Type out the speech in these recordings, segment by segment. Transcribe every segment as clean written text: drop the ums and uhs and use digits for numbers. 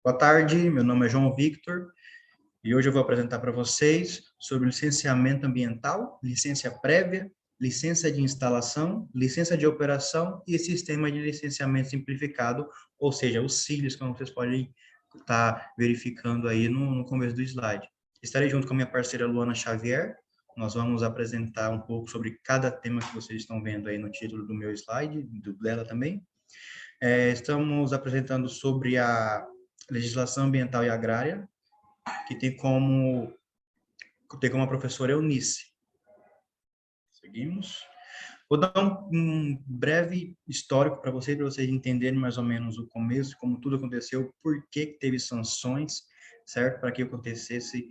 Boa tarde, meu nome é João Victor e hoje eu vou apresentar para vocês sobre licenciamento ambiental, licença prévia, licença de instalação, licença de operação e sistema de licenciamento simplificado, ou seja, os CILs, como vocês podem estar verificando aí no começo do slide. Estarei junto com a minha parceira Luana Xavier. Nós vamos apresentar um pouco sobre cada tema que vocês estão vendo aí no título do meu slide, do dela também. Estamos apresentando sobre a legislação ambiental e agrária, que tem como a professora Eunice. Seguimos. Vou dar um breve histórico para vocês entenderem mais ou menos o começo, como tudo aconteceu, por que teve sanções, certo? Para que acontecesse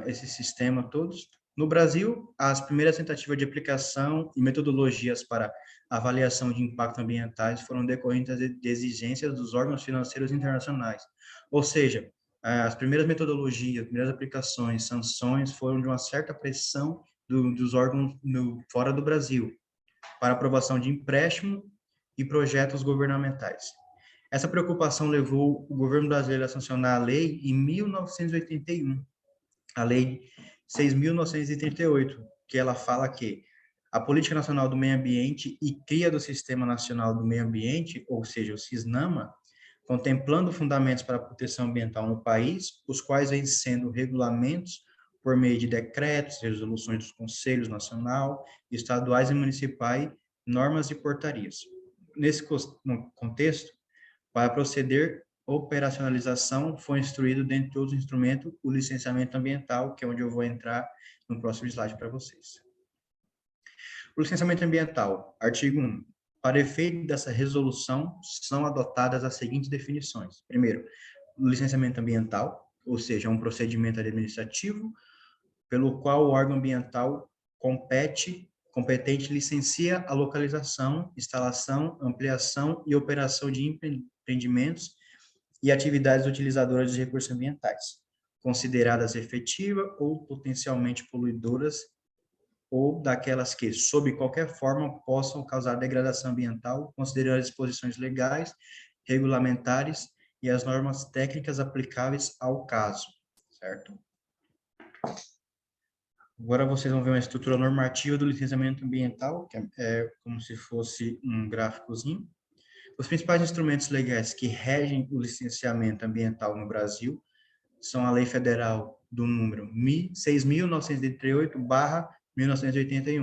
esse sistema todos. No Brasil, as primeiras tentativas de aplicação e metodologias para avaliação de impactos ambientais foram decorrentes de exigências dos órgãos financeiros internacionais. Ou seja, as primeiras metodologias, as primeiras aplicações, sanções foram de uma certa pressão dos órgãos fora do Brasil, para aprovação de empréstimo e projetos governamentais. Essa preocupação levou o governo brasileiro a sancionar a lei em 1981, a Lei 6.938, que ela fala que a Política Nacional do Meio Ambiente e cria do Sistema Nacional do Meio Ambiente, ou seja, o SISNAMA, contemplando fundamentos para a proteção ambiental no país, os quais vêm sendo regulamentos por meio de decretos, resoluções dos conselhos nacional, estaduais e municipais, normas e portarias. Nesse contexto, para proceder operacionalização, foi instruído, dentre outros instrumentos, o licenciamento ambiental, que é onde eu vou entrar no próximo slide para vocês. O licenciamento ambiental, artigo 1. Para efeito dessa resolução, são adotadas as seguintes definições. Primeiro, o licenciamento ambiental, ou seja, um procedimento administrativo pelo qual o órgão ambiental competente licencia a localização, instalação, ampliação e operação de empreendimentos e atividades utilizadoras de recursos ambientais, consideradas efetivas ou potencialmente poluidoras, ou daquelas que, sob qualquer forma, possam causar degradação ambiental, considerando as disposições legais, regulamentares e as normas técnicas aplicáveis ao caso, certo? Agora vocês vão ver uma estrutura normativa do licenciamento ambiental, que é como se fosse um gráficozinho. Os principais instrumentos legais que regem o licenciamento ambiental no Brasil são a Lei Federal do número 6.938/1981.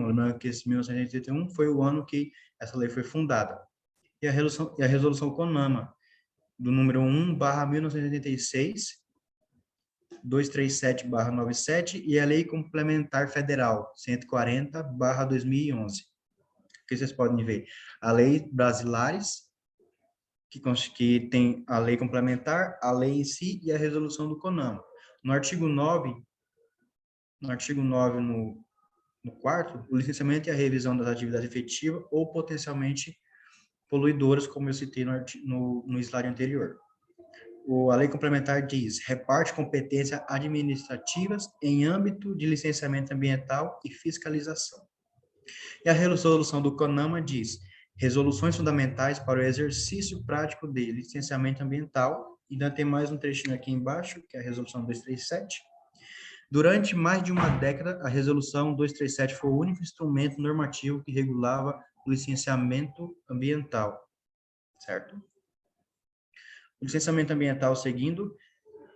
Lembrando que esse 1981 foi o ano que essa lei foi fundada. E a resolução CONAMA, do número 1/1986, 237/97, e a Lei Complementar Federal 140/2011. Que vocês podem ver a Lei Brasilares, que tem a lei complementar, a lei em si e a resolução do CONAMA. No artigo 9, no quarto, o licenciamento e a revisão das atividades efetivas ou potencialmente poluidoras, como eu citei no slide anterior. A lei complementar diz: reparte competências administrativas em âmbito de licenciamento ambiental e fiscalização. E a resolução do CONAMA diz: resoluções fundamentais para o exercício prático de licenciamento ambiental. E ainda tem mais um trechinho aqui embaixo, que é a resolução 237. Durante mais de uma década, a resolução 237 foi o único instrumento normativo que regulava o licenciamento ambiental, certo? O licenciamento ambiental seguindo,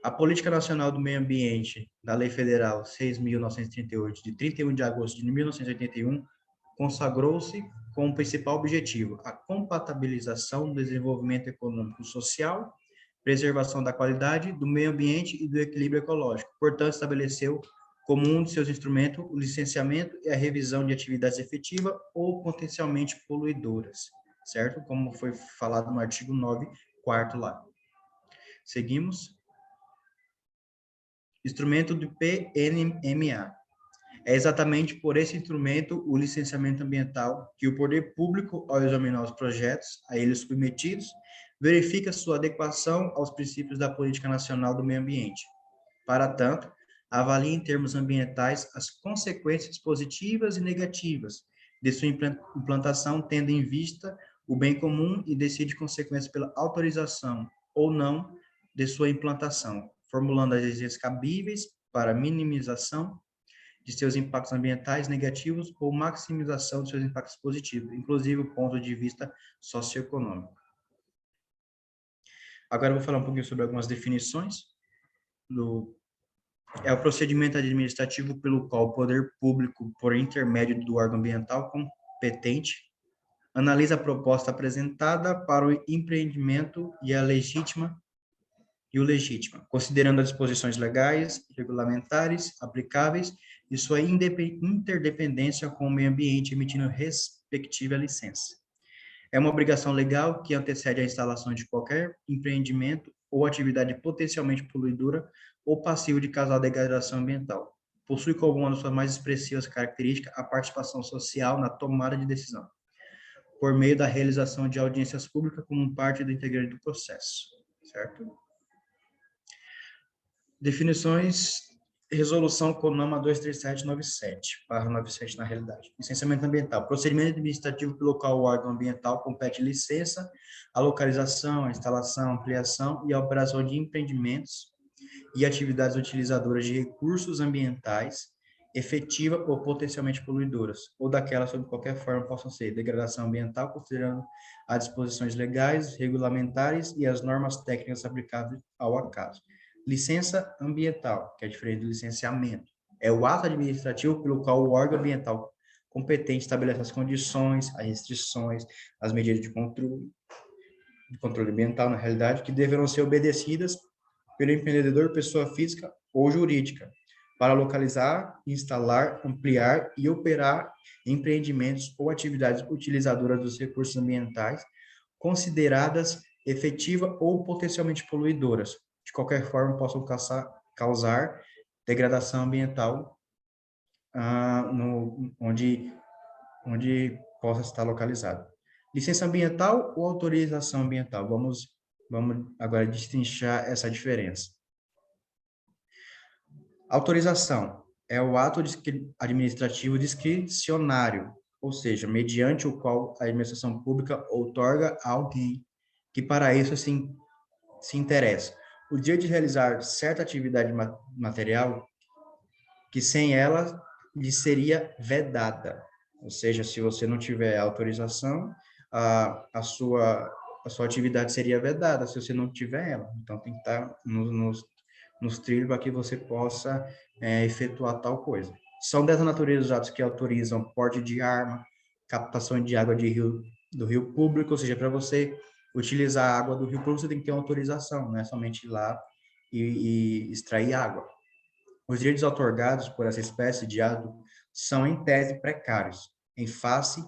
a Política Nacional do Meio Ambiente, da Lei Federal 6.938, de 31 de agosto de 1981, consagrou-se com o principal objetivo, a compatibilização do desenvolvimento econômico e social, preservação da qualidade do meio ambiente e do equilíbrio ecológico. Portanto, estabeleceu como um de seus instrumentos o licenciamento e a revisão de atividades efetivas ou potencialmente poluidoras, certo? Como foi falado no artigo 9, quarto lá. Seguimos. Instrumento do PNMA. É exatamente por esse instrumento, o licenciamento ambiental, que o poder público, ao examinar os projetos a eles submetidos, verifica sua adequação aos princípios da Política Nacional do Meio Ambiente. Para tanto, avalia em termos ambientais as consequências positivas e negativas de sua implantação, tendo em vista o bem comum e decide consequências pela autorização ou não de sua implantação, formulando as exigências cabíveis para minimização de seus impactos ambientais negativos ou maximização de seus impactos positivos, inclusive o ponto de vista socioeconômico. Agora eu vou falar um pouquinho sobre algumas definições. É o procedimento administrativo pelo qual o poder público, por intermédio do órgão ambiental competente, analisa a proposta apresentada para o empreendimento e o legítima, considerando as disposições legais, regulamentares, aplicáveis e sua interdependência com o meio ambiente, emitindo respectiva licença. É uma obrigação legal que antecede a instalação de qualquer empreendimento ou atividade potencialmente poluidora ou passivo de causar degradação ambiental. Possui como uma das suas mais expressivas características a participação social na tomada de decisão, por meio da realização de audiências públicas como parte do integrante do processo, certo? Definições, resolução CONAMA 23797, barra 97 na realidade. Licenciamento ambiental, procedimento administrativo pelo qual o órgão ambiental compete licença, a localização, a instalação, a ampliação e a operação de empreendimentos e atividades utilizadoras de recursos ambientais, efetiva ou potencialmente poluidoras, ou daquelas sob qualquer forma possam ser degradação ambiental, considerando as disposições legais, regulamentares e as normas técnicas aplicáveis ao acaso. Licença ambiental, que é diferente do licenciamento, é o ato administrativo pelo qual o órgão ambiental competente estabelece as condições, as restrições, as medidas de controle ambiental, na realidade, que deverão ser obedecidas pelo empreendedor, pessoa física ou jurídica, para localizar, instalar, ampliar e operar empreendimentos ou atividades utilizadoras dos recursos ambientais consideradas efetiva ou potencialmente poluidoras, de qualquer forma possam causar degradação ambiental onde possa estar localizado. Licença ambiental ou autorização ambiental? Vamos agora destrinchar essa diferença. Autorização é o ato administrativo discricionário, ou seja, mediante o qual a administração pública outorga a alguém que para isso se interessa o direito de realizar certa atividade material que sem ela lhe seria vedada. Ou seja, se você não tiver autorização, a sua atividade seria vedada, se você não tiver ela. Então, tem que estar nos trilhos para que você possa efetuar tal coisa. São dessa natureza os atos que autorizam porte de arma, captação de água do rio público, ou seja, para você utilizar a água do rio público, você tem que ter uma autorização, não é somente ir lá e extrair água. Os direitos outorgados por essa espécie de ato são, em tese, precários, em face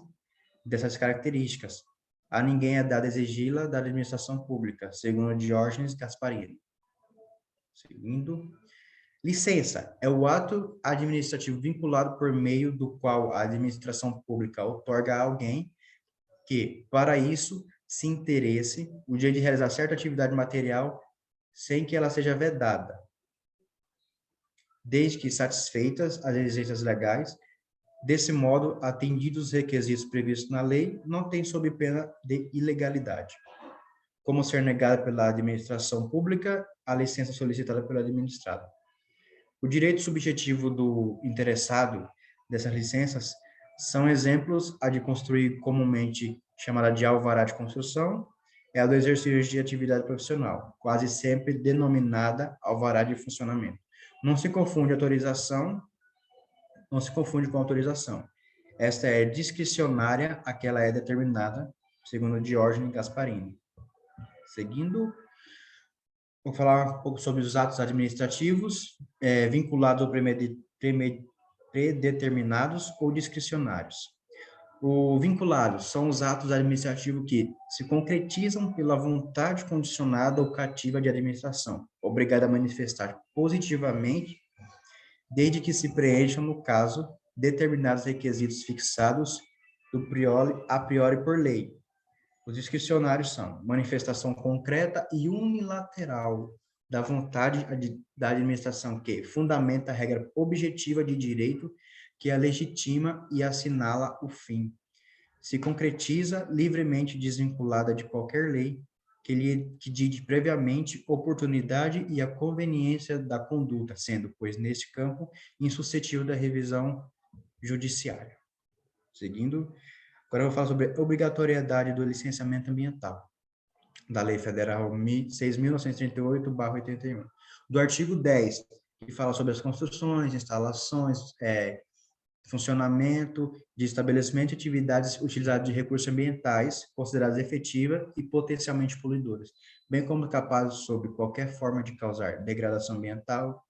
dessas características. A ninguém é dado exigi-la da administração pública, segundo Diógenes Gasparini. Seguindo. Licença é o ato administrativo vinculado por meio do qual a administração pública outorga a alguém que, para isso, se interesse o direito de realizar certa atividade material sem que ela seja vedada, desde que satisfeitas as exigências legais. Desse modo, atendidos os requisitos previstos na lei, não tem sob pena de ilegalidade, como ser negada pela administração pública a licença solicitada pelo administrado. O direito subjetivo do interessado dessas licenças são exemplos a de construir comumente chamada de alvará de construção, é a do exercício de atividade profissional, quase sempre denominada alvará de funcionamento. Não se confunde com autorização. Esta é discricionária, aquela é determinada, segundo Diógenes Gasparini. Seguindo, vou falar um pouco sobre os atos administrativos vinculados ou predeterminados ou discricionários. O vinculados são os atos administrativos que se concretizam pela vontade condicionada ou cativa de administração, obrigada a manifestar positivamente, desde que se preencham, no caso, determinados requisitos fixados a priori por lei. Os discricionários são manifestação concreta e unilateral da vontade da administração que fundamenta a regra objetiva de direito que a legitima e assinala o fim. Se concretiza livremente desvinculada de qualquer lei, que diz previamente oportunidade e a conveniência da conduta, sendo, pois, neste campo, insuscetível da revisão judiciária. Seguindo, agora eu vou falar sobre a obrigatoriedade do licenciamento ambiental, da Lei Federal 6.938/81, do artigo 10, que fala sobre as construções, instalações, funcionamento de estabelecimento e atividades utilizadas de recursos ambientais consideradas efetivas e potencialmente poluidoras, bem como capazes sobre qualquer forma de causar degradação ambiental,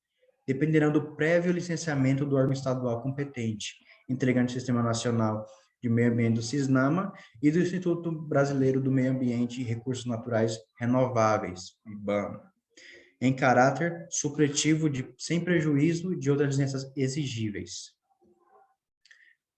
dependerão do prévio licenciamento do órgão estadual competente, integrante do Sistema Nacional de Meio Ambiente do SISNAMA e do Instituto Brasileiro do Meio Ambiente e Recursos Naturais Renováveis, IBAMA, em caráter supletivo sem prejuízo de outras licenças exigíveis.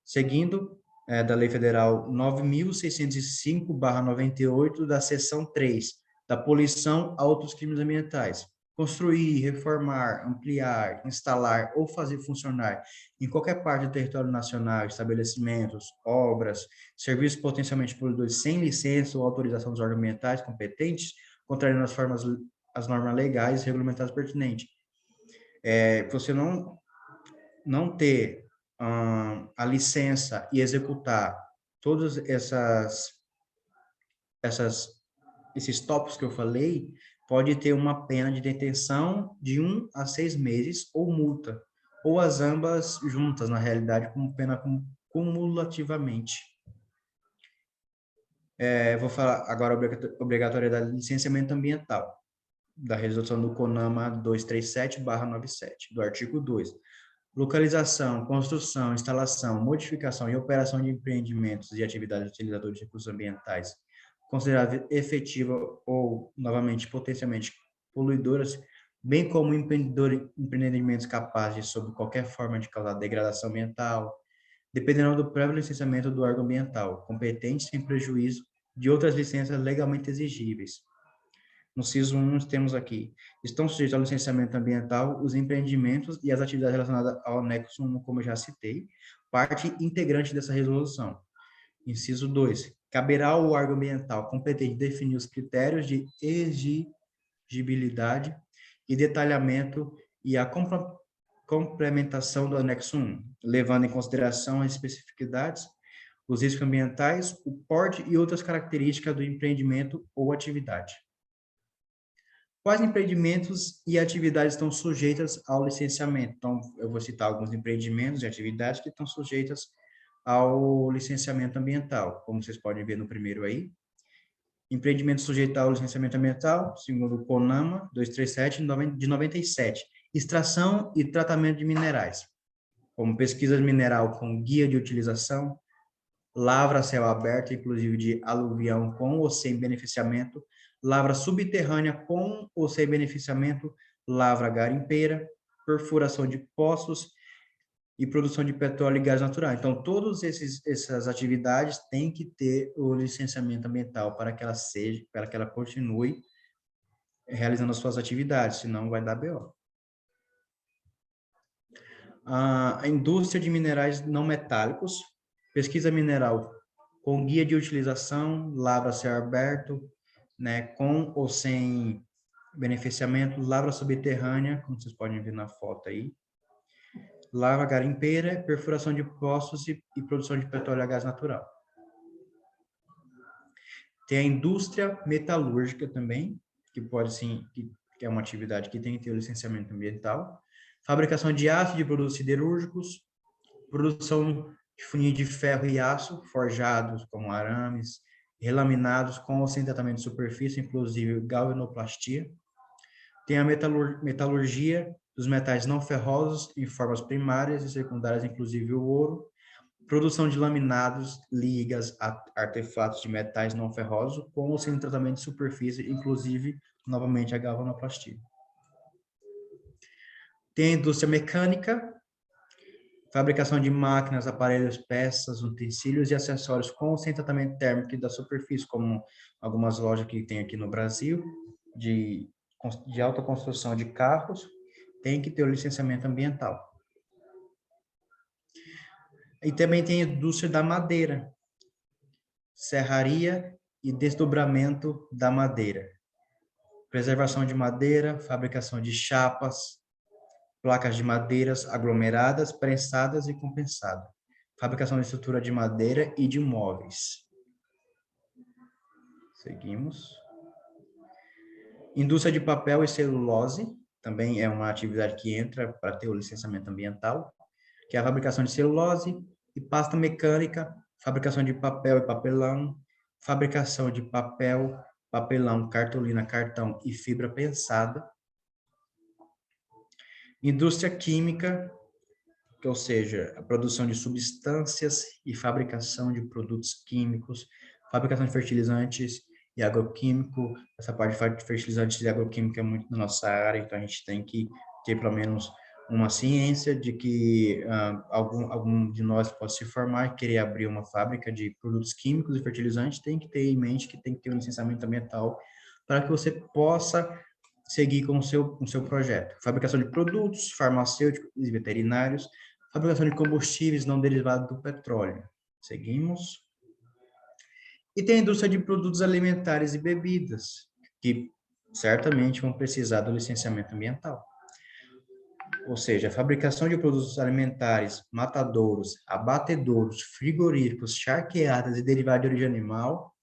Seguindo, da Lei Federal 9.605/98, da seção 3, da poluição a outros crimes ambientais. Construir, reformar, ampliar, instalar ou fazer funcionar em qualquer parte do território nacional estabelecimentos, obras, serviços potencialmente poluidores sem licença ou autorização dos órgãos ambientais competentes, contrariando as normas legais e regulamentares pertinentes. Você não ter a licença e executar todos esses tópicos que eu falei, pode ter uma pena de detenção de 1 a 6 meses ou multa, ou as ambas juntas, na realidade, como pena cumulativamente. Vou falar agora a obrigatoriedade de licenciamento ambiental, da resolução do CONAMA 237/97, do artigo 2. Localização, construção, instalação, modificação e operação de empreendimentos e atividades utilizadores de recursos ambientais consideradas efetivas ou, novamente, potencialmente poluidoras, bem como empreendimentos capazes, sob qualquer forma, de causar degradação ambiental, dependerão do prévio licenciamento do órgão ambiental, competente sem prejuízo de outras licenças legalmente exigíveis. No CISO 1, temos aqui, estão sujeitos ao licenciamento ambiental os empreendimentos e as atividades relacionadas ao anexo 1, como eu já citei, parte integrante dessa resolução. Inciso 2, caberá ao órgão ambiental competente definir os critérios de exigibilidade e detalhamento e a complementação do anexo 1, levando em consideração as especificidades, os riscos ambientais, o porte e outras características do empreendimento ou atividade. Quais empreendimentos e atividades estão sujeitas ao licenciamento? Então, eu vou citar alguns empreendimentos e atividades que estão sujeitas ao licenciamento ambiental, como vocês podem ver no primeiro aí. Empreendimento sujeito ao licenciamento ambiental, segundo o CONAMA 237 de 97. Extração e tratamento de minerais, como pesquisa mineral com guia de utilização, lavra a céu aberto, inclusive de aluvião com ou sem beneficiamento, lavra subterrânea com ou sem beneficiamento, lavra garimpeira, perfuração de poços e produção de petróleo e gás natural. Então, todas essas atividades têm que ter o licenciamento ambiental para que ela continue realizando as suas atividades, senão vai dar BO. A indústria de minerais não metálicos, pesquisa mineral com guia de utilização, lavra a céu aberto, né, com ou sem beneficiamento, lavra subterrânea, como vocês podem ver na foto aí, lavra garimpeira, perfuração de poços e produção de petróleo e gás natural. Tem a indústria metalúrgica também, que pode sim, que é uma atividade que tem que ter o licenciamento ambiental. Fabricação de aço e de produtos siderúrgicos, produção de funil de ferro e aço, forjados como arames, relaminados com ou sem tratamento de superfície, inclusive galvanoplastia. Tem a metalurgia dos metais não ferrosos em formas primárias e secundárias, inclusive o ouro. Produção de laminados, ligas, artefatos de metais não ferrosos, com ou sem tratamento de superfície, inclusive, novamente, a galvanoplastia. Tem a indústria mecânica, fabricação de máquinas, aparelhos, peças, utensílios e acessórios com ou sem tratamento térmico da superfície, como algumas lojas que tem aqui no Brasil, de alta construção de carros, tem que ter o licenciamento ambiental. E também tem a indústria da madeira, serraria e desdobramento da madeira. Preservação de madeira, fabricação de chapas, placas de madeiras aglomeradas, prensadas e compensadas. Fabricação de estrutura de madeira e de móveis. Seguimos. Indústria de papel e celulose, também é uma atividade que entra para ter o licenciamento ambiental, que é a fabricação de celulose e pasta mecânica, fabricação de papel e papelão, fabricação de papel, papelão, cartolina, cartão e fibra prensada. Indústria química, ou seja, a produção de substâncias e fabricação de produtos químicos, fabricação de fertilizantes e agroquímico. Essa parte de fertilizantes e agroquímica é muito na nossa área, então a gente tem que ter pelo menos uma ciência de que algum de nós pode se formar e querer abrir uma fábrica de produtos químicos e fertilizantes, tem que ter em mente que tem que ter um licenciamento ambiental para que você possa seguir com o seu projeto. Fabricação de produtos farmacêuticos e veterinários, fabricação de combustíveis não derivados do petróleo. Seguimos. E tem a indústria de produtos alimentares e bebidas, que certamente vão precisar do licenciamento ambiental. Ou seja, a fabricação de produtos alimentares, matadouros, abatedouros, frigoríficos, charqueadas e derivados de origem animal,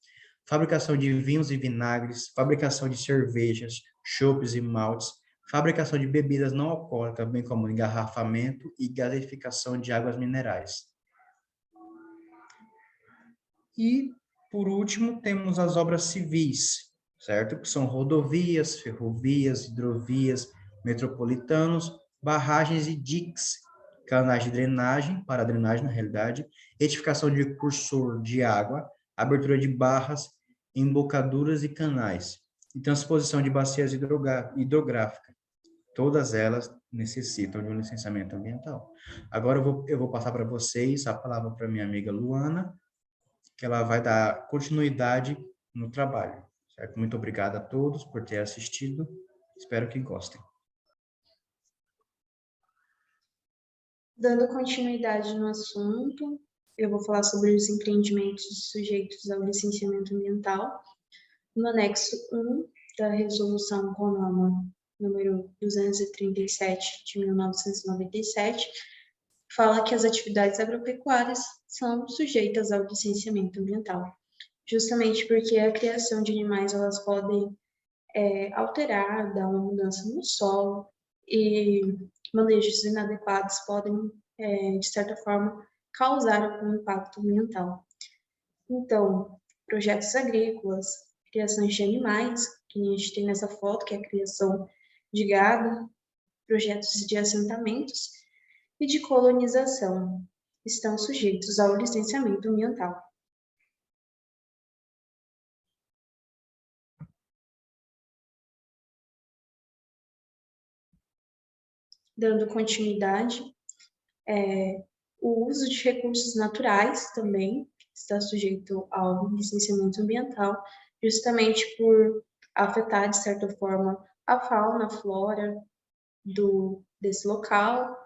fabricação de vinhos e vinagres, fabricação de cervejas, chopes e maltes, fabricação de bebidas não alcoólicas, bem como engarrafamento e gaseificação de águas minerais. E, por último, temos as obras civis, certo? Que são rodovias, ferrovias, hidrovias, metropolitanos, barragens e diques, canais de drenagem, para drenagem na realidade, edificação de cursor de água, abertura de barras, embocaduras e canais, e transposição de bacias hidrográficas. Todas elas necessitam de um licenciamento ambiental. Agora eu vou passar para vocês a palavra para minha amiga Luana, que ela vai dar continuidade no trabalho. Certo? Muito obrigado a todos por ter assistido. Espero que gostem. Dando continuidade no assunto, eu vou falar sobre os empreendimentos sujeitos ao licenciamento ambiental. No anexo 1 da Resolução CONAMA número 237 de 1997, fala que as atividades agropecuárias são sujeitas ao licenciamento ambiental, justamente porque a criação de animais elas podem alterar, dar uma mudança no solo e manejos inadequados podem, de certa forma, causar algum impacto ambiental. Então, projetos agrícolas, criações de animais, que a gente tem nessa foto, que é a criação de gado, projetos de assentamentos e de colonização, estão sujeitos ao licenciamento ambiental. Dando continuidade, o uso de recursos naturais também está sujeito ao licenciamento ambiental, justamente por afetar, de certa forma, a fauna, a flora desse local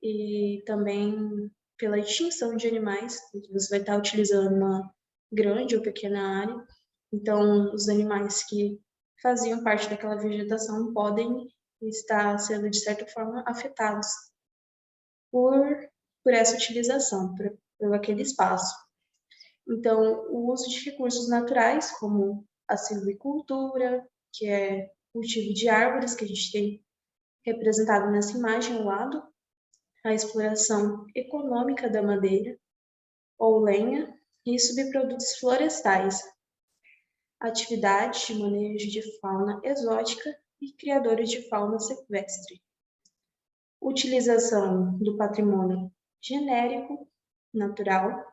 e também pela extinção de animais, você vai estar utilizando uma grande ou pequena área, então os animais que faziam parte daquela vegetação podem estar sendo, de certa forma, afetados por essa utilização, por aquele espaço. Então, o uso de recursos naturais, como a silvicultura, que é o cultivo de árvores, que a gente tem representado nessa imagem ao lado, a exploração econômica da madeira ou lenha e subprodutos florestais, atividades de manejo de fauna exótica e criadores de fauna silvestre, utilização do patrimônio genérico, natural,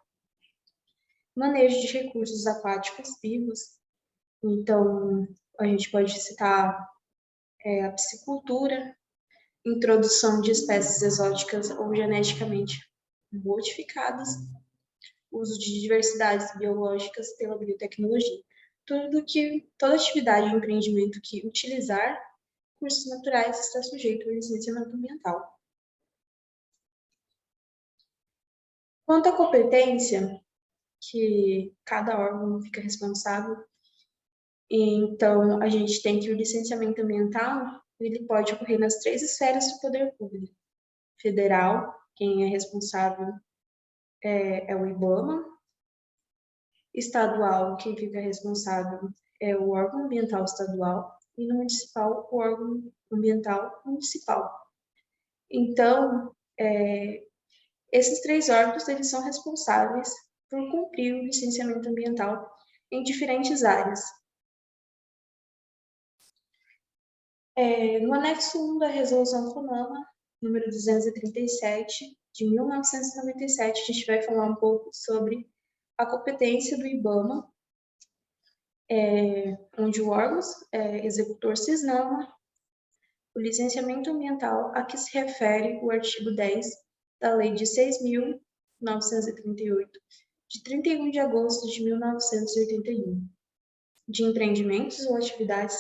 manejo de recursos aquáticos vivos. Então, a gente pode citar a piscicultura, introdução de espécies exóticas ou geneticamente modificadas, uso de diversidades biológicas pela biotecnologia. Toda atividade de empreendimento que utilizar recursos naturais está sujeito ao licenciamento ambiental. Quanto à competência, que cada órgão fica responsável. Então, a gente tem que o licenciamento ambiental, ele pode ocorrer nas 3 esferas do poder público. Federal, quem é responsável é o IBAMA. Estadual, quem fica responsável é o órgão ambiental estadual. E no municipal, o órgão ambiental municipal. Então, esses 3 órgãos, eles são responsáveis por cumprir o licenciamento ambiental em diferentes áreas. No anexo 1 da Resolução CONAMA, número 237, de 1997, a gente vai falar um pouco sobre a competência do IBAMA, onde o órgão executor CISNAMA, o licenciamento ambiental a que se refere o artigo 10 da Lei de 6.938, de 31 de agosto de 1981, de empreendimentos ou atividades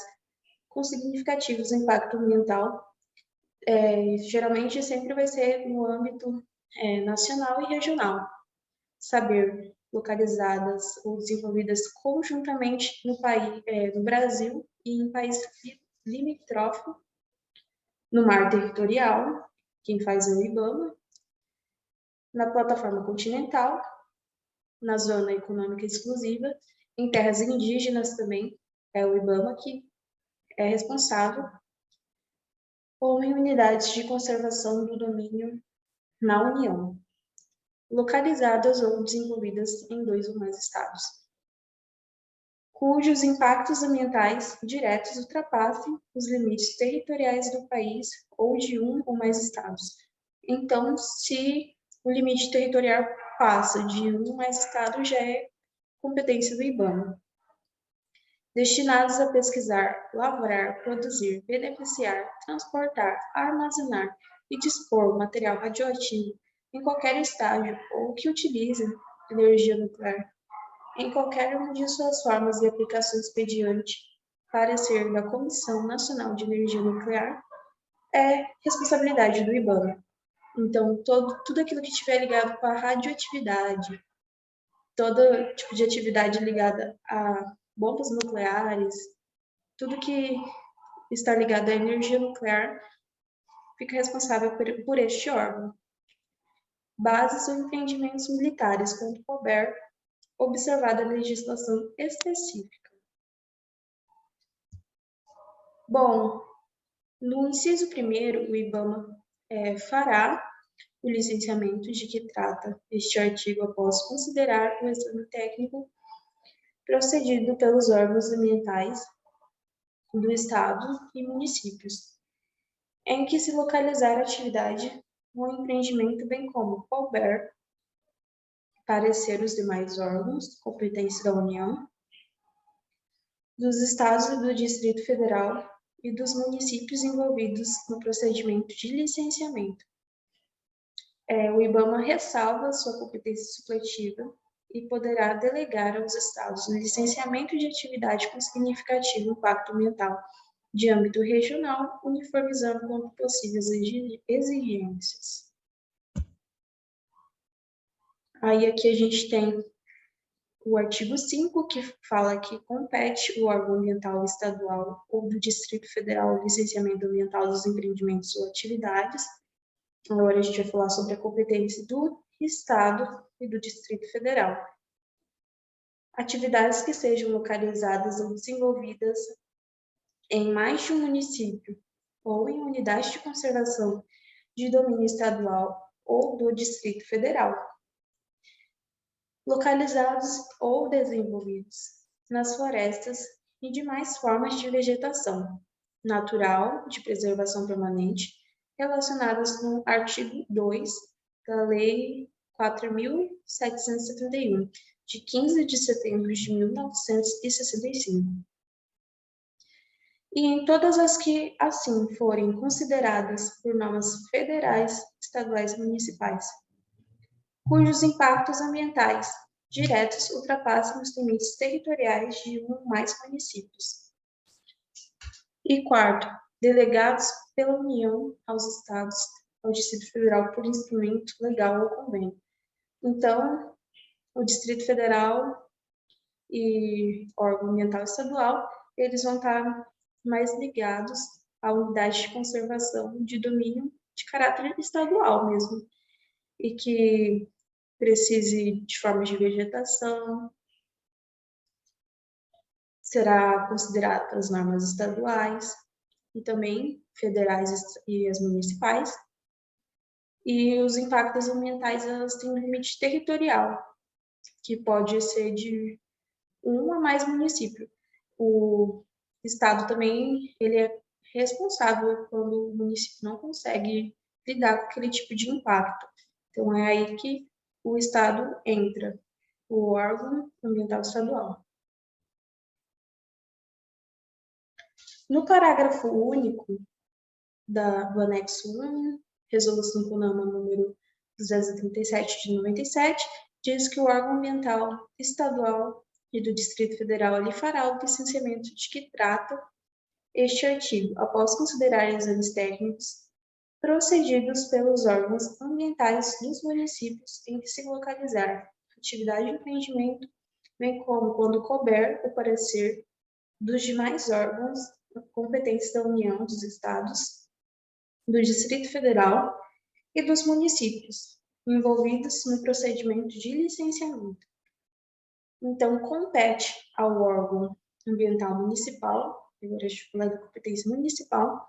com significativos impacto ambiental. Geralmente sempre vai ser no âmbito nacional e regional, saber localizadas ou desenvolvidas conjuntamente no país, no Brasil e em país limítrofe, no mar territorial, quem faz é o IBAMA, na plataforma continental, na zona econômica exclusiva, em terras indígenas também, é o IBAMA que é responsável, ou em unidades de conservação do domínio na União, localizadas ou desenvolvidas em 2 ou mais estados, cujos impactos ambientais diretos ultrapassem os limites territoriais do país ou de 1 ou mais estados. Então, se o limite territorial passa de 1 ou mais estados, já é competência do IBAMA. Destinados a pesquisar, lavrar, produzir, beneficiar, transportar, armazenar e dispor material radioativo em qualquer estágio ou que utilize energia nuclear em qualquer uma de suas formas e aplicações mediante parecer da Comissão Nacional de Energia Nuclear, é responsabilidade do IBAMA. Então, tudo aquilo que estiver ligado com a radioatividade, todo tipo de atividade ligada a bombas nucleares, tudo que está ligado à energia nuclear, fica responsável por este órgão. Bases ou empreendimentos militares, quando couber, observada a legislação específica. Bom, no inciso 1º, o IBAMA fará o licenciamento de que trata este artigo após considerar o exame técnico procedido pelos órgãos ambientais do Estado e municípios, em que se localizar a atividade ou empreendimento, bem como couber, parecer os demais órgãos, competência da União, dos Estados e do Distrito Federal e dos municípios envolvidos no procedimento de licenciamento. O IBAMA ressalva sua competência supletiva e poderá delegar aos Estados o licenciamento de atividade com significativo impacto ambiental de âmbito regional, uniformizando quanto possíveis exigências. Aí aqui a gente tem o artigo 5, que fala que compete o órgão ambiental estadual ou do Distrito Federal o licenciamento ambiental dos empreendimentos ou atividades. Agora a gente vai falar sobre a competência do Estado e do Distrito Federal. Atividades que sejam localizadas ou desenvolvidas em mais de um município ou em unidade de conservação de domínio estadual ou do Distrito Federal, localizados ou desenvolvidos nas florestas e demais formas de vegetação natural de preservação permanente relacionadas no artigo 2 da Lei 4.771, de 15 de setembro de 1965. E em todas as que assim forem consideradas por normas federais, estaduais e municipais, cujos impactos ambientais diretos ultrapassam os limites territoriais de um ou mais municípios. E quarto, delegados pela União aos Estados, ao Distrito Federal por instrumento legal ou convênio. Então, o Distrito Federal e órgão ambiental estadual, eles vão estar mais ligados à unidade de conservação de domínio de caráter estadual mesmo, e que precise de formas de vegetação, será considerado as normas estaduais e também federais e as municipais. E os impactos ambientais, elas têm um limite territorial, que pode ser de um a mais município. O estado também, ele é responsável quando o município não consegue lidar com aquele tipo de impacto. Então, é aí que o estado entra, o órgão ambiental estadual. No parágrafo único do anexo 1, resolução CONAMA número 237 de 97, diz que o órgão ambiental estadual e do Distrito Federal ele fará o licenciamento de que trata este artigo, após considerar exames técnicos procedidos pelos órgãos ambientais dos municípios em que se localizar atividade de empreendimento, bem como, quando couber, o parecer dos demais órgãos competentes da União, dos Estados, do Distrito Federal e dos municípios envolvidos no procedimento de licenciamento. Então, compete ao órgão ambiental municipal, agora a gente fala da competência municipal,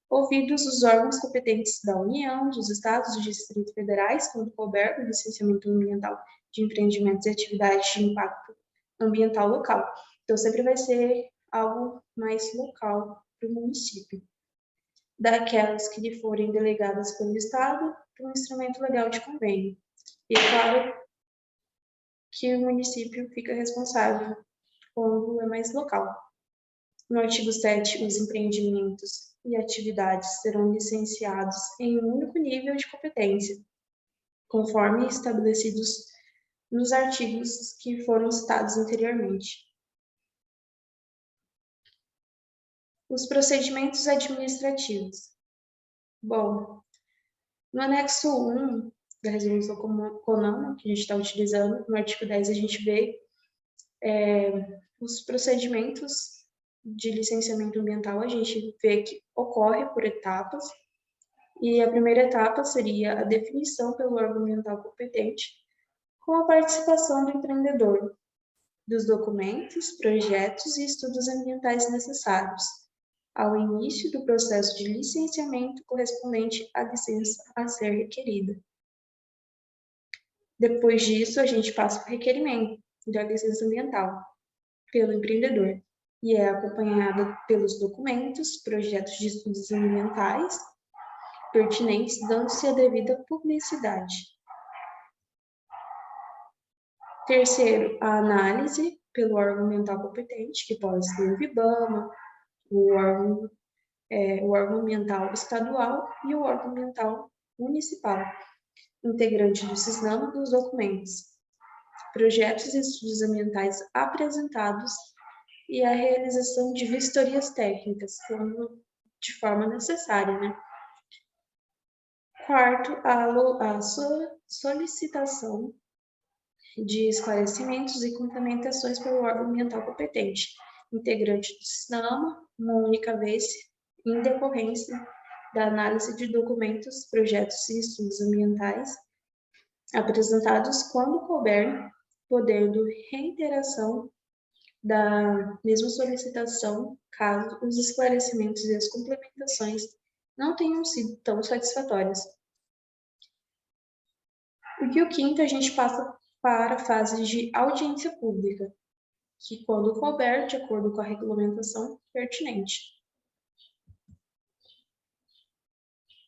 ouvidos os órgãos competentes da União, dos Estados e Distritos Federais, quando couber o licenciamento ambiental de empreendimentos e atividades de impacto ambiental local. Então, sempre vai ser algo mais local para o município. Daquelas que lhe forem delegadas pelo Estado, para um instrumento legal de convênio. E é claro que o município fica responsável quando é mais local. No artigo 7, os empreendimentos e atividades serão licenciados em um único nível de competência, conforme estabelecidos nos artigos que foram citados anteriormente. Os procedimentos administrativos. Bom, no anexo 1 da resolução CONAMA, que a gente está utilizando, no artigo 10 a gente vê os procedimentos de licenciamento ambiental, a gente vê que ocorre por etapas, e a primeira etapa seria a definição pelo órgão ambiental competente, com a participação do empreendedor, dos documentos, projetos e estudos ambientais necessários, ao início do processo de licenciamento correspondente à licença a ser requerida. Depois disso, a gente passa para o requerimento da licença ambiental pelo empreendedor, e é acompanhada pelos documentos, projetos de estudos ambientais pertinentes, dando-se a devida publicidade. Terceiro, a análise pelo órgão ambiental competente, que pode ser o IBAMA, o órgão ambiental estadual e o órgão ambiental municipal, integrante do CISNAMA, dos documentos, projetos e estudos ambientais apresentados e a realização de vistorias técnicas, quando de forma necessária, né? Quarto, a solicitação de esclarecimentos e complementações pelo órgão ambiental competente, integrante do CISNAMA, uma única vez, em decorrência da análise de documentos, projetos e estudos ambientais apresentados quando couber, podendo reiteração da mesma solicitação, caso os esclarecimentos e as complementações não tenham sido tão satisfatórias. E o quinto, a gente passa para a fase de audiência pública, que quando couber, de acordo com a regulamentação pertinente.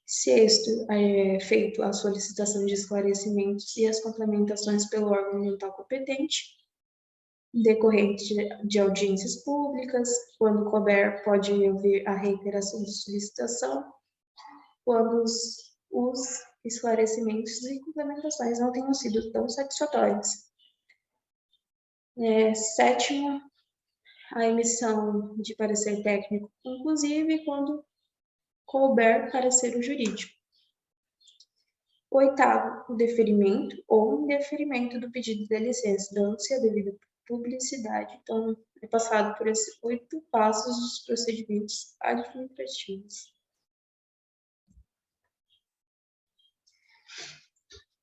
Sexto, é feito a solicitação de esclarecimentos e as complementações pelo órgão ambiental competente, decorrente de audiências públicas. Quando couber, pode haver a reiteração de solicitação, quando os esclarecimentos e complementações não tenham sido tão satisfatórios. Sétimo, a emissão de parecer técnico conclusivo, quando couber parecer jurídico. Oitavo, o deferimento ou indeferimento do pedido de licença, dando-se a devida publicidade. Então, é passado por esses 8 passos dos procedimentos administrativos.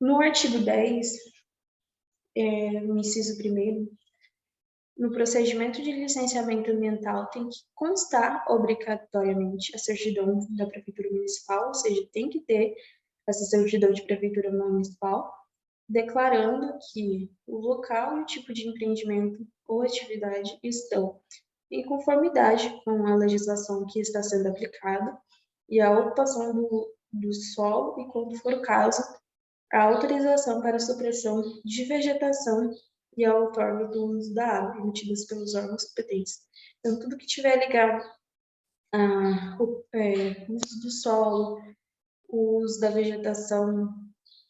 No artigo 10, no inciso 1º, no procedimento de licenciamento ambiental tem que constar obrigatoriamente a certidão da Prefeitura Municipal, ou seja, tem que ter essa certidão de Prefeitura Municipal, declarando que o local e o tipo de empreendimento ou atividade estão em conformidade com a legislação que está sendo aplicada e a ocupação do solo e, quando for o caso, a autorização para a supressão de vegetação e a outorga do uso da água emitidas pelos órgãos competentes. Então, tudo que tiver ligado ao uso do solo, o uso da vegetação,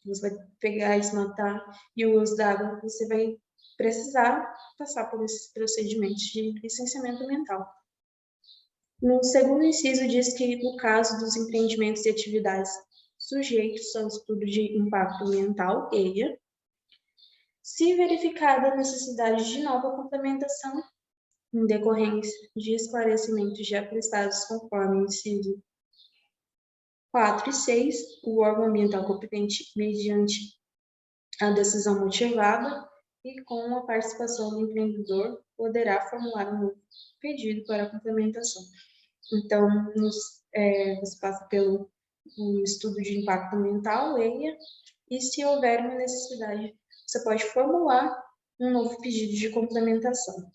você vai pegar e desmatar, e o uso da água, você vai precisar passar por esses procedimentos de licenciamento ambiental. No segundo inciso, diz que, no caso dos empreendimentos e atividades sujeitos ao estudo de impacto ambiental, EIA, se verificada a necessidade de nova complementação em decorrência de esclarecimentos já prestados conforme o inciso 4 e 6, o órgão ambiental competente, mediante a decisão motivada e com a participação do empreendedor, poderá formular um novo pedido para complementação. Então, você passa pelo estudo de impacto ambiental, EIA, e se houver uma necessidade, você pode formular um novo pedido de complementação.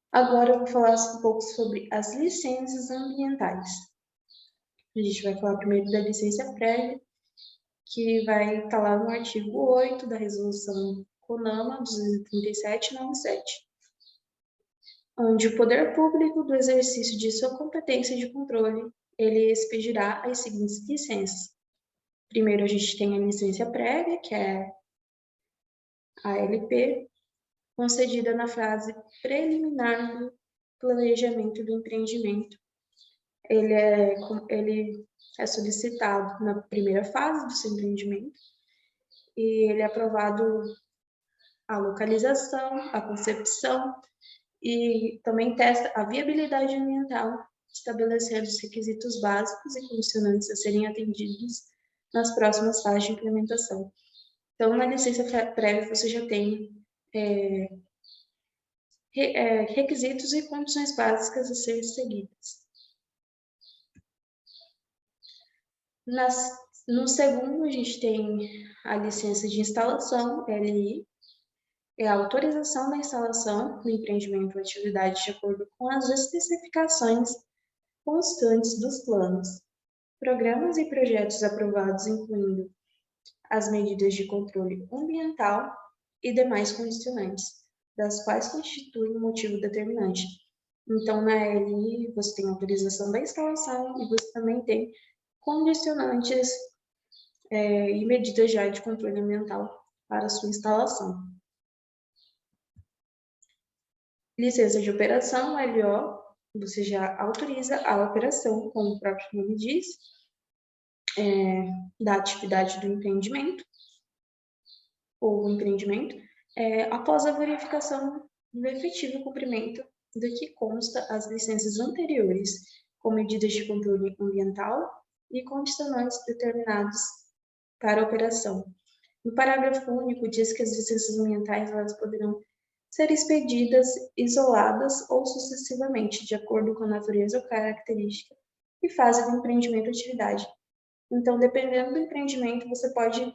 Agora eu vou falar um pouco sobre as licenças ambientais. A gente vai falar primeiro da licença prévia, que vai estar lá no artigo 8 da Resolução CONAMA 237/97, onde o poder público, do exercício de sua competência de controle, ele expedirá as seguintes licenças. Primeiro, a gente tem a licença prévia, que é a ALP, concedida na fase preliminar do planejamento do empreendimento. Ele é solicitado na primeira fase do seu empreendimento e ele é aprovado a localização, a concepção e também testa a viabilidade ambiental, estabelecendo os requisitos básicos e condicionantes a serem atendidos nas próximas fases de implementação. Então, na licença prévia, você já tem requisitos e condições básicas a serem seguidas. No segundo, a gente tem a licença de instalação, LI, é a autorização da instalação do empreendimento ou atividade de acordo com as especificações constantes dos planos, programas e projetos aprovados, incluindo as medidas de controle ambiental e demais condicionantes, das quais constituem um motivo determinante. Então, na LI, você tem a autorização da instalação e você também tem condicionantes e medidas já de controle ambiental para a sua instalação. Licença de operação, LO, você já autoriza a operação, como o próprio nome diz, da atividade do empreendimento, ou empreendimento, após a verificação do efetivo cumprimento do que consta as licenças anteriores, com medidas de controle ambiental e condicionantes determinados para a operação. No parágrafo único, diz que as licenças ambientais elas poderão ser expedidas isoladas ou sucessivamente, de acordo com a natureza ou característica e fase do empreendimento ou atividade. Então, dependendo do empreendimento, você pode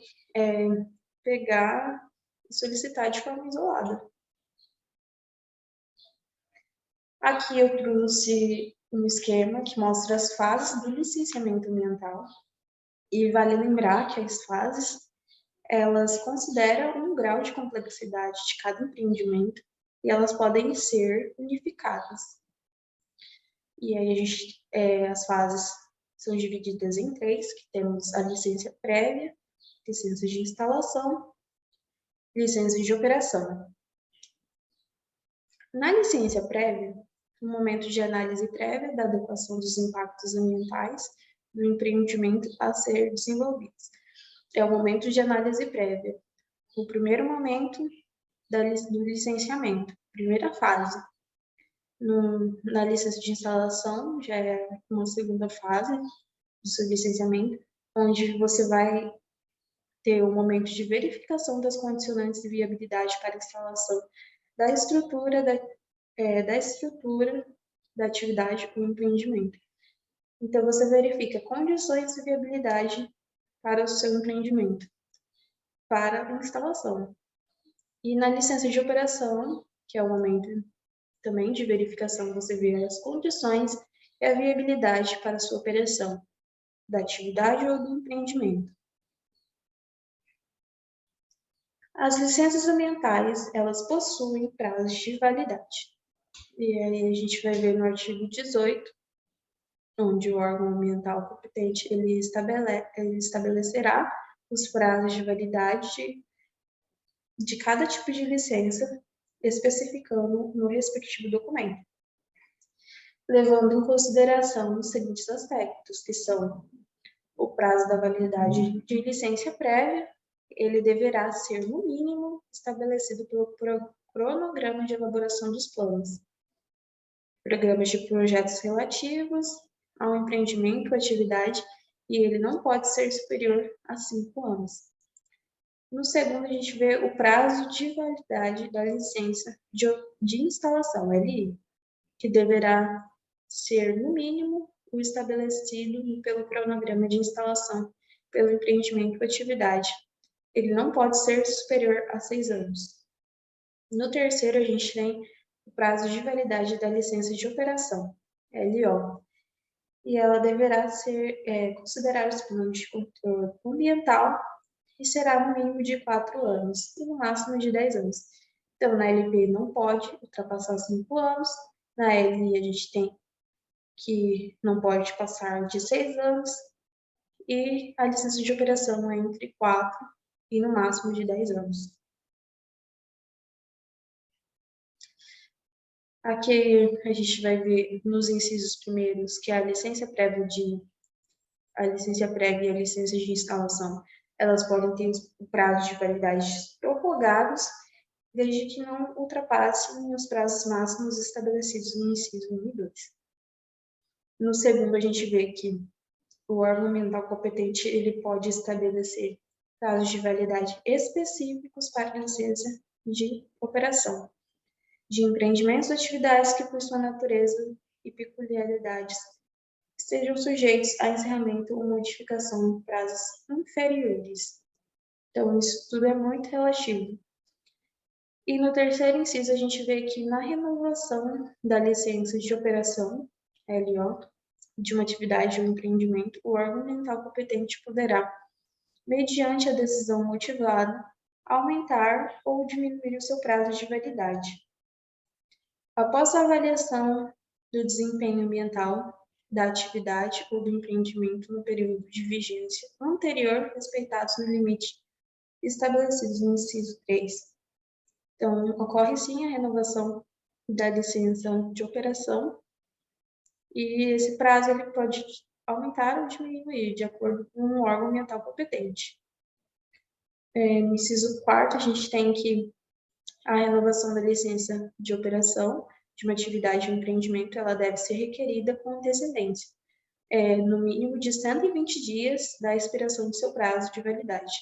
pegar e solicitar de forma isolada. Aqui eu trouxe um esquema que mostra as fases do licenciamento ambiental. E vale lembrar que as fases, elas consideram um grau de complexidade de cada empreendimento e elas podem ser unificadas. E aí as fases são divididas em 3, que temos a licença prévia, licença de instalação, licença de operação. Na licença prévia, no momento de análise prévia da adequação dos impactos ambientais do empreendimento a ser desenvolvido. É o momento de análise prévia. O primeiro momento do licenciamento, primeira fase. Na licença de instalação, já é uma segunda fase do seu licenciamento, onde você vai ter o momento de verificação das condicionantes de viabilidade para instalação da estrutura, da atividade ou empreendimento. Então, você verifica condições de viabilidade para o seu empreendimento, para a instalação. E na licença de operação, que é o momento também de verificação, você vê as condições e a viabilidade para a sua operação, da atividade ou do empreendimento. As licenças ambientais, elas possuem prazos de validade. E aí a gente vai ver no artigo 18, onde o órgão ambiental competente ele estabelecerá os prazos de validade de cada tipo de licença, especificando no respectivo documento, levando em consideração os seguintes aspectos, que são o prazo da validade de licença prévia, ele deverá ser, no mínimo, estabelecido pelo cronograma de elaboração dos planos, programas de projetos relativos ao empreendimento ou atividade, e ele não pode ser superior a 5 anos. No segundo, a gente vê o prazo de validade da licença de instalação, LI, que deverá ser, no mínimo, o estabelecido pelo cronograma de instalação pelo empreendimento ou atividade. Ele não pode ser superior a 6 anos. No terceiro, a gente tem o prazo de validade da licença de operação, LO, e ela deverá considerar os planos de controle ambiental e será no mínimo de 4 anos e no máximo de 10 anos. Então, na LP não pode ultrapassar 5 anos, na LI a gente tem que não pode passar de 6 anos, e a licença de operação é entre 4 e no máximo de 10 anos. Aqui a gente vai ver nos incisos primeiros que a licença prévia e a licença de instalação, elas podem ter o prazo de validade prorrogados, desde que não ultrapassem os prazos máximos estabelecidos no inciso 1 e 2. No segundo, a gente vê que o órgão ambiental competente ele pode estabelecer prazos de validade específicos para a licença de operação, de empreendimentos ou atividades que, por sua natureza e peculiaridades, sejam sujeitos a encerramento ou modificação em prazos inferiores. Então, isso tudo é muito relativo. E no terceiro inciso, a gente vê que na renovação da licença de operação, LO, de uma atividade ou empreendimento, o órgão ambiental competente poderá, mediante a decisão motivada, aumentar ou diminuir o seu prazo de validade. Após a avaliação do desempenho ambiental da atividade ou do empreendimento no período de vigência anterior, respeitados no limite estabelecidos no inciso 3. Então, ocorre sim a renovação da licença de operação, e esse prazo ele pode aumentar ou diminuir, de acordo com o órgão ambiental competente. No inciso 4º, a gente tem que a renovação da licença de operação de uma atividade ou empreendimento, ela deve ser requerida com antecedência, no mínimo de 120 dias da expiração do seu prazo de validade,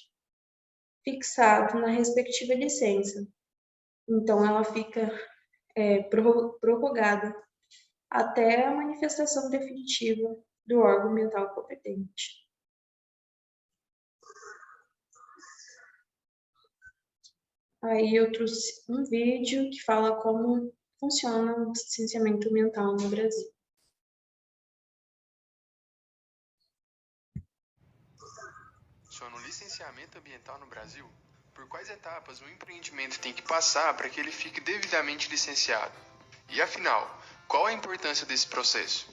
fixado na respectiva licença. Então, ela fica prorrogada até a manifestação definitiva do órgão ambiental competente. Aí eu trouxe um vídeo que fala como funciona o licenciamento ambiental no Brasil. Funciona o licenciamento ambiental no Brasil? Por quais etapas o empreendimento tem que passar para que ele fique devidamente licenciado? E afinal, qual a importância desse processo?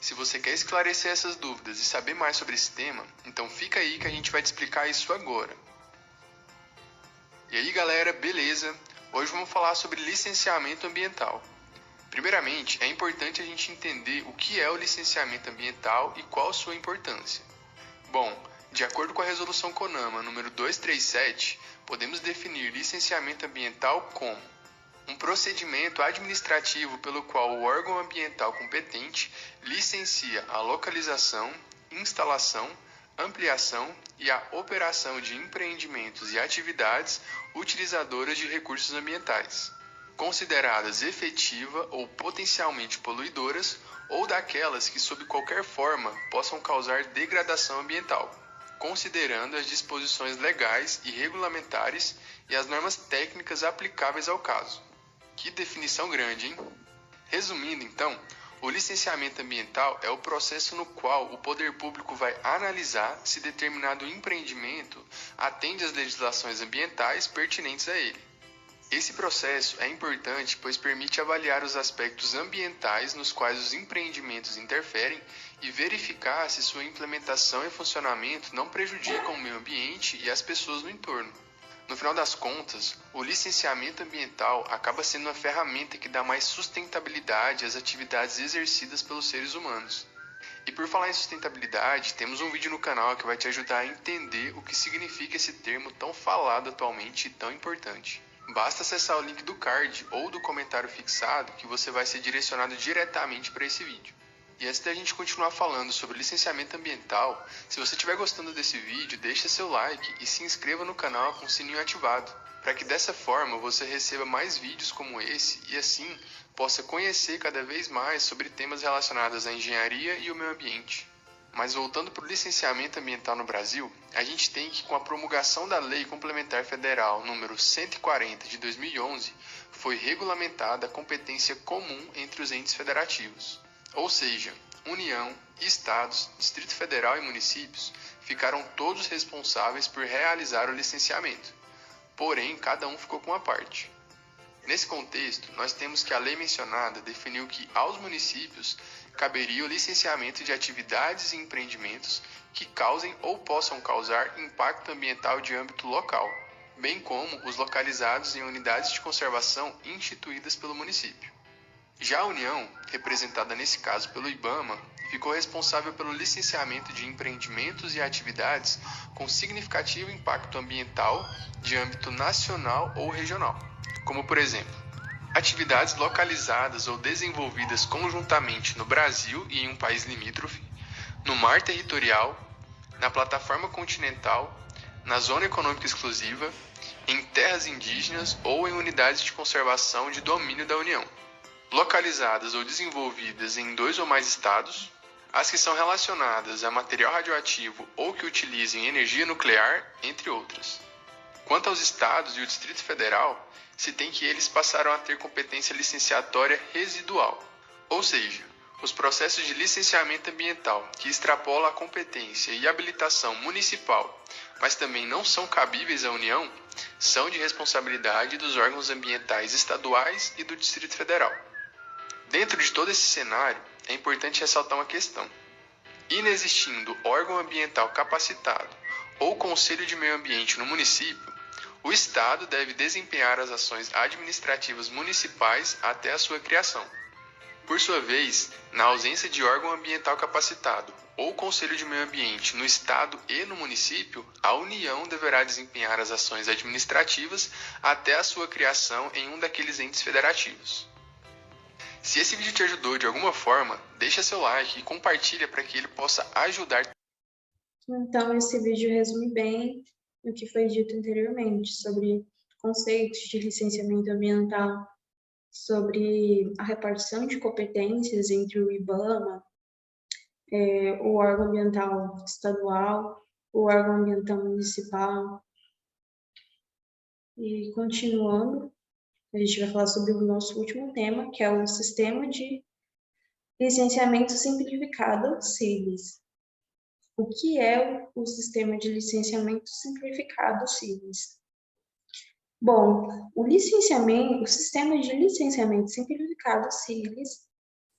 Se você quer esclarecer essas dúvidas e saber mais sobre esse tema, então fica aí que a gente vai te explicar isso agora. E aí galera, beleza? Hoje vamos falar sobre licenciamento ambiental. Primeiramente, é importante a gente entender o que é o licenciamento ambiental e qual sua importância. Bom, de acordo com a Resolução CONAMA número 237, podemos definir licenciamento ambiental como um procedimento administrativo pelo qual o órgão ambiental competente licencia a localização, instalação, ampliação e a operação de empreendimentos e atividades utilizadoras de recursos ambientais, consideradas efetiva ou potencialmente poluidoras ou daquelas que, sob qualquer forma, possam causar degradação ambiental, considerando as disposições legais e regulamentares e as normas técnicas aplicáveis ao caso. Que definição grande, hein? Resumindo, então, o licenciamento ambiental é o processo no qual o poder público vai analisar se determinado empreendimento atende às legislações ambientais pertinentes a ele. Esse processo é importante pois permite avaliar os aspectos ambientais nos quais os empreendimentos interferem e verificar se sua implementação e funcionamento não prejudicam o meio ambiente e as pessoas no entorno. No final das contas, o licenciamento ambiental acaba sendo uma ferramenta que dá mais sustentabilidade às atividades exercidas pelos seres humanos. E por falar em sustentabilidade, temos um vídeo no canal que vai te ajudar a entender o que significa esse termo tão falado atualmente e tão importante. Basta acessar o link do card ou do comentário fixado que você vai ser direcionado diretamente para esse vídeo. E antes da gente continuar falando sobre licenciamento ambiental, se você estiver gostando desse vídeo, deixa seu like e se inscreva no canal com o sininho ativado, para que dessa forma você receba mais vídeos como esse e assim possa conhecer cada vez mais sobre temas relacionados à engenharia e o meio ambiente. Mas voltando para o licenciamento ambiental no Brasil, a gente tem que, com a promulgação da Lei Complementar Federal número 140 de 2011, foi regulamentada a competência comum entre os entes federativos. Ou seja, União, Estados, Distrito Federal e municípios ficaram todos responsáveis por realizar o licenciamento, porém cada um ficou com uma parte. Nesse contexto, nós temos que a lei mencionada definiu que aos municípios caberia o licenciamento de atividades e empreendimentos que causem ou possam causar impacto ambiental de âmbito local, bem como os localizados em unidades de conservação instituídas pelo município. Já a União, representada nesse caso pelo IBAMA, ficou responsável pelo licenciamento de empreendimentos e atividades com significativo impacto ambiental de âmbito nacional ou regional, como por exemplo, atividades localizadas ou desenvolvidas conjuntamente no Brasil e em um país limítrofe, no mar territorial, na plataforma continental, na zona econômica exclusiva, em terras indígenas ou em unidades de conservação de domínio da União, localizadas ou desenvolvidas em 2 ou mais estados, as que são relacionadas a material radioativo ou que utilizem energia nuclear, entre outras. Quanto aos estados e o Distrito Federal, se tem que eles passaram a ter competência licenciatória residual, ou seja, os processos de licenciamento ambiental que extrapolam a competência e habilitação municipal, mas também não são cabíveis à União, são de responsabilidade dos órgãos ambientais estaduais e do Distrito Federal. Dentro de todo esse cenário, é importante ressaltar uma questão. Inexistindo órgão ambiental capacitado ou conselho de meio ambiente no município, o Estado deve desempenhar as ações administrativas municipais até a sua criação. Por sua vez, na ausência de órgão ambiental capacitado ou conselho de meio ambiente no Estado e no município, a União deverá desempenhar as ações administrativas até a sua criação em um daqueles entes federativos. Se esse vídeo te ajudou de alguma forma, deixa seu like e compartilha para que ele possa ajudar. Então, esse vídeo resume bem o que foi dito anteriormente sobre conceitos de licenciamento ambiental, sobre a repartição de competências entre o IBAMA, o órgão ambiental estadual, o órgão ambiental municipal. E continuando, a gente vai falar sobre o nosso último tema, que é o Sistema de Licenciamento Simplificado SILIS. O que é o Sistema de Licenciamento Simplificado SILIS? Bom, o Sistema de Licenciamento Simplificado SILIS,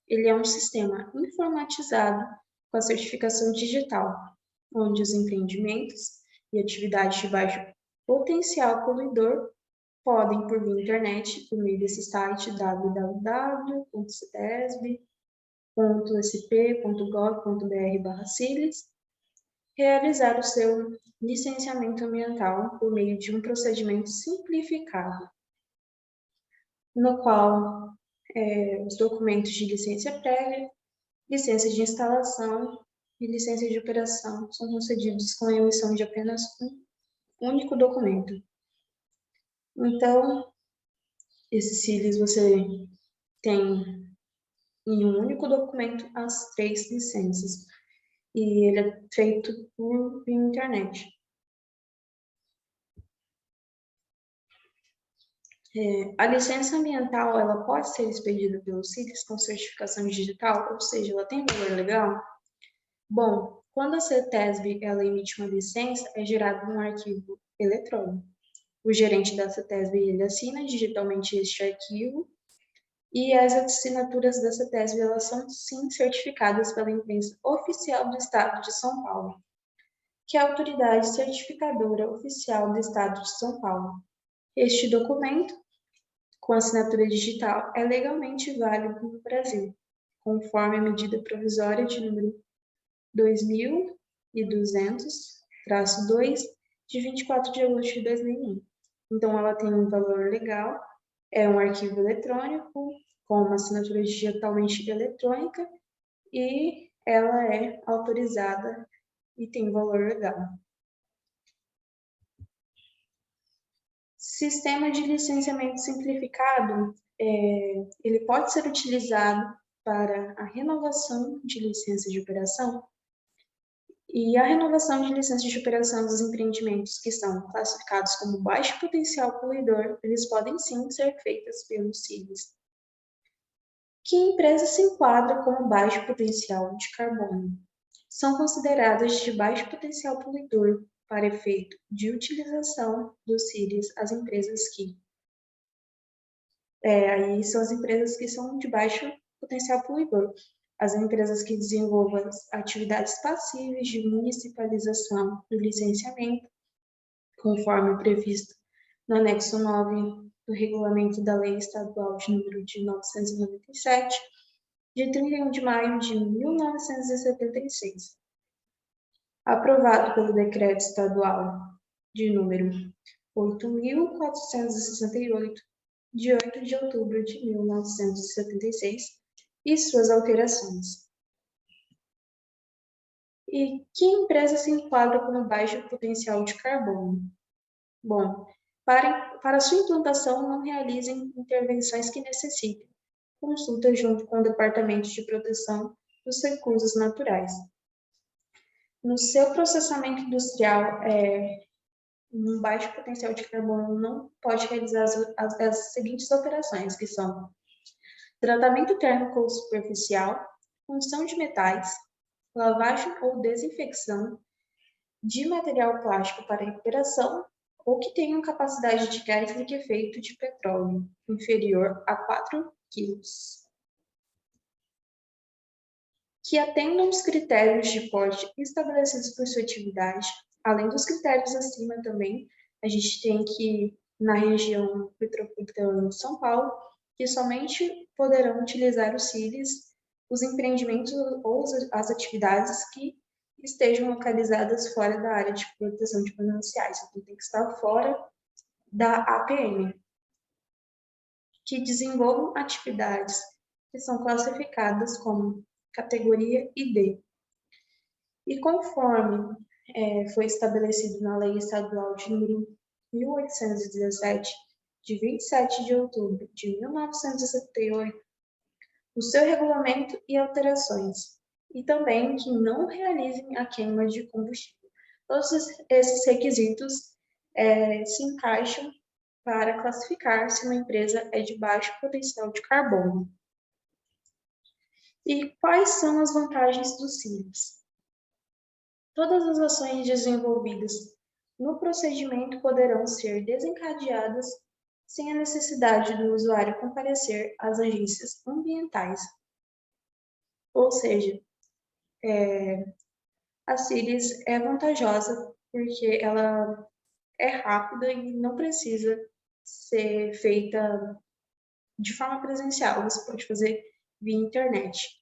ele é um sistema informatizado com a certificação digital, onde os empreendimentos e atividades de baixo potencial poluidor podem, por via internet, por meio desse site www.cetesb.sp.gov.br/CILES, realizar o seu licenciamento ambiental por meio de um procedimento simplificado, no qual os documentos de licença prévia, licença de instalação e licença de operação são concedidos com a emissão de apenas um único documento. Então, esse CILES você tem em um único documento as 3 licenças, e ele é feito por internet. A licença ambiental, ela pode ser expedida pelo CILES com certificação digital, ou seja, ela tem valor legal? Bom, quando a CETESB ela emite uma licença, é gerado um arquivo eletrônico. O gerente da CETESB ele assina digitalmente este arquivo, e as assinaturas da CETESB elas são sim certificadas pela imprensa oficial do Estado de São Paulo, que é a autoridade certificadora oficial do Estado de São Paulo. Este documento, com assinatura digital, é legalmente válido no Brasil, conforme a medida provisória de número 2200-2, de 24 de agosto de 2001. Então, ela tem um valor legal, é um arquivo eletrônico, com uma assinatura digitalmente eletrônica, e ela é autorizada e tem valor legal. Sistema de licenciamento simplificado, ele pode ser utilizado para a renovação de licença de operação, e a renovação de licença de operação dos empreendimentos que são classificados como baixo potencial poluidor, eles podem sim ser feitas pelo CILES. Que empresa se enquadra como baixo potencial de carbono? São consideradas de baixo potencial poluidor para efeito de utilização dos CILES as empresas que... aí são as empresas que são de baixo potencial poluidor. As empresas que desenvolvam atividades passíveis de municipalização do licenciamento, conforme previsto no anexo 9 do Regulamento da Lei Estadual de número de 997, de 31 de maio de 1976, aprovado pelo Decreto Estadual de número 8.468, de 8 de outubro de 1976, e suas alterações. E que empresa se enquadra como baixo potencial de carbono? Bom, para sua implantação, não realizem intervenções que necessitem consulta junto com o Departamento de Proteção dos Recursos Naturais. No seu processamento industrial, um baixo potencial de carbono não pode realizar as seguintes operações, que são tratamento térmico ou superficial, função de metais, lavagem ou desinfecção de material plástico para recuperação ou que tenham capacidade de gás liquefeito de petróleo inferior a 4 kg. Que atendam os critérios de porte estabelecidos por sua atividade. Além dos critérios acima também, a gente tem que, na região metropolitana de São Paulo, que somente poderão utilizar os CILES os empreendimentos ou as atividades que estejam localizadas fora da área de proteção de mananciais. Então, tem que estar fora da APM. Que desenvolvam atividades que são classificadas como categoria ID. E conforme foi estabelecido na Lei Estadual de número 1817, de 27 de outubro de 1978, o seu regulamento e alterações, e também que não realizem a queima de combustível. Todos esses requisitos se encaixam para classificar se uma empresa é de baixo potencial de carbono. E quais são as vantagens dos CILES? Todas as ações desenvolvidas no procedimento poderão ser desencadeadas sem a necessidade do usuário comparecer às agências ambientais. Ou seja, a CILES é vantajosa porque ela é rápida e não precisa ser feita de forma presencial, você pode fazer via internet.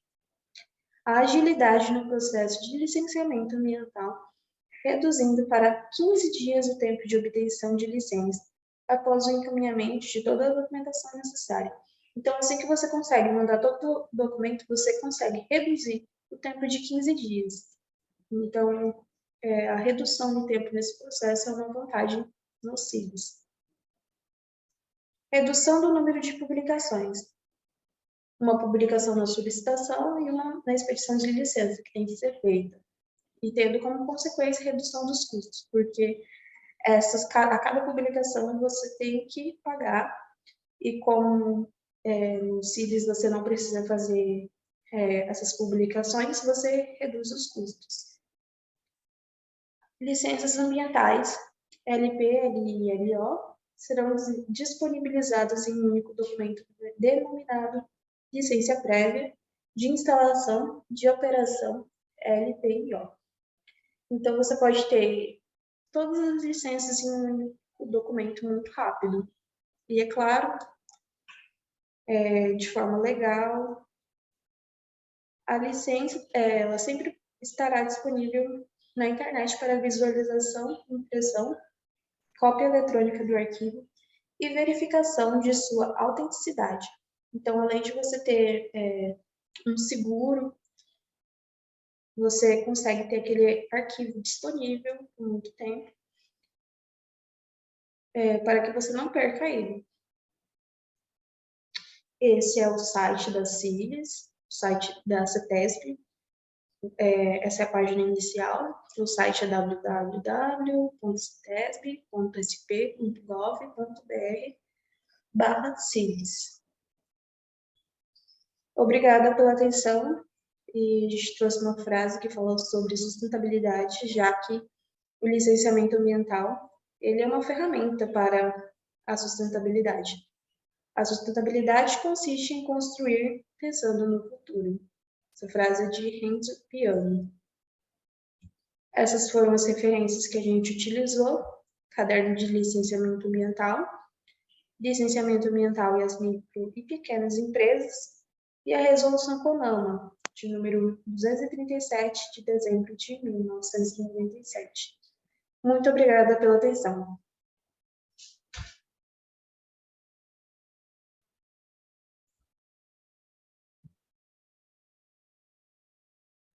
A agilidade no processo de licenciamento ambiental, reduzindo para 15 dias o tempo de obtenção de licença, após o encaminhamento de toda a documentação necessária. Então, assim que você consegue mandar todo o documento, você consegue reduzir o tempo de 15 dias. Então, a redução do tempo nesse processo é uma vantagem nos CIDs. Redução do número de publicações. Uma publicação na solicitação e uma na expedição de licença, que tem que ser feita. E tendo como consequência a redução dos custos, porque a cada publicação você tem que pagar, e como nos CIDs você não precisa fazer essas publicações, você reduz os custos. Licenças ambientais, LP, LI e LO, serão disponibilizadas em um único documento denominado licença prévia de instalação de operação LPIO. Então, você pode ter todas as licenças em um único documento muito rápido. E, é claro, de forma legal, a licença ela sempre estará disponível na internet para visualização, impressão, cópia eletrônica do arquivo e verificação de sua autenticidade. Então, além de você ter um seguro, você consegue ter aquele arquivo disponível por muito tempo, para que você não perca ele. Esse é o site da CIDs, o site da CETESP. Essa é a página inicial. O site é www.cetesp.gov.br/CIDs. Obrigada pela atenção, e a gente trouxe uma frase que falou sobre sustentabilidade, já que o licenciamento ambiental ele é uma ferramenta para a sustentabilidade. A sustentabilidade consiste em construir pensando no futuro. Essa frase é de Renzo Piano. Essas foram as referências que a gente utilizou: Caderno de Licenciamento Ambiental, Licenciamento Ambiental e as Micro e Pequenas Empresas, e a Resolução CONAMA, de número 237, de dezembro de 1997. Muito obrigada pela atenção.